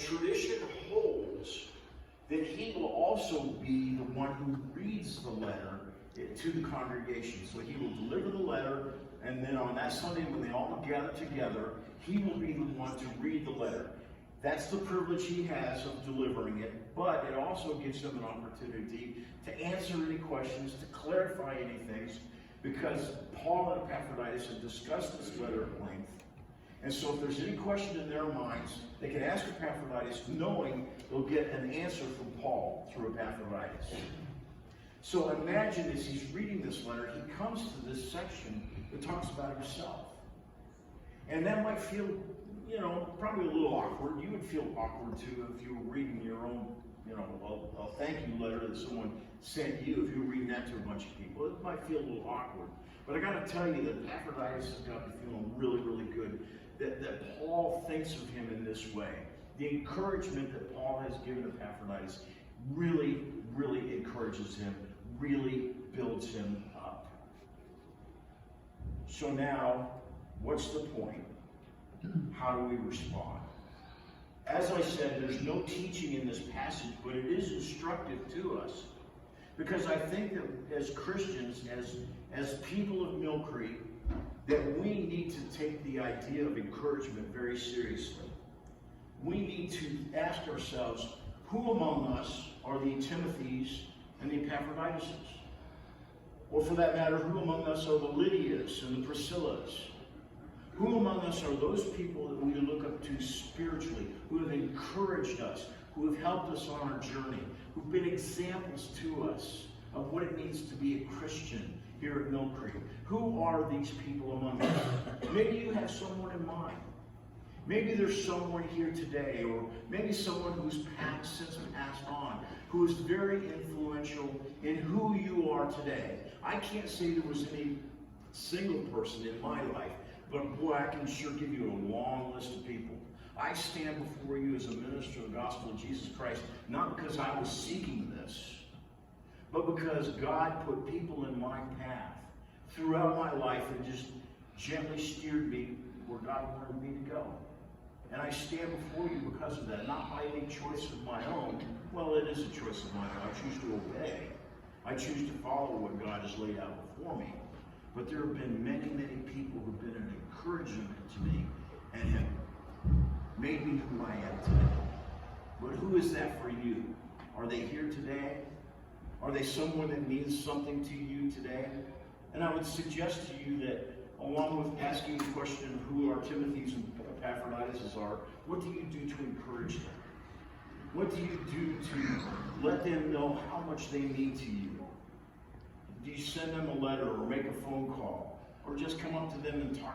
tradition holds that he will also be the one who reads the letter to the congregation. So he will deliver the letter, and then on that Sunday when they all gather together, he will be the one to read the letter. That's the privilege he has of delivering it, but it also gives him an opportunity to answer any questions, to clarify any things, because Paul and Epaphroditus have discussed this letter at length. And so if there's any question in their minds, they can ask Epaphroditus, knowing they'll get an answer from Paul through Epaphroditus. So imagine as he's reading this letter, he comes to this section that talks about himself. And that might feel, probably a little awkward. You would feel awkward too if you were reading your own, a thank you letter that someone sent you. If you were reading that to a bunch of people, it might feel a little awkward. But I got to tell you that Epaphroditus has got me feeling really, really good that Paul thinks of him in this way. The encouragement that Paul has given Epaphroditus really, really encourages him, really builds him up. So now, what's the point? How do we respond? As I said, there's no teaching in this passage, but it is instructive to us. Because I think that as Christians, as people of Mill Creek, that we need to take the idea of encouragement very seriously. We need to ask ourselves, who among us are the Timothys and the Epaphroditus? Or for that matter, who among us are the Lydias and the Priscillas? Who among us are those people that we look up to spiritually, who have encouraged us, who have helped us on our journey, who've been examples to us of what it means to be a Christian here at Mill Creek? Who are these people among us? Maybe you have someone in mind. Maybe there's someone here today, or maybe someone who's since passed on, who is very influential in who you are today. I can't say there was any single person in my life, but boy, I can sure give you a long list of people. I stand before you as a minister of the gospel of Jesus Christ, not because I was seeking this, but because God put people in my path throughout my life and just gently steered me where God wanted me to go. And I stand before you because of that, not by any choice of my own. Well, it is a choice of my own. I choose to obey. I choose to follow what God has laid out before me. But there have been many, many people who have been an encouragement to me and have made me who I am today. But who is that for you? Are they here today? Are they someone that means something to you today? And I would suggest to you that along with asking the question of who our Timothys and Epaphroditus are, what do you do to encourage them? What do you do to let them know how much they mean to you? Do you send them a letter or make a phone call? Or just come up to them and talk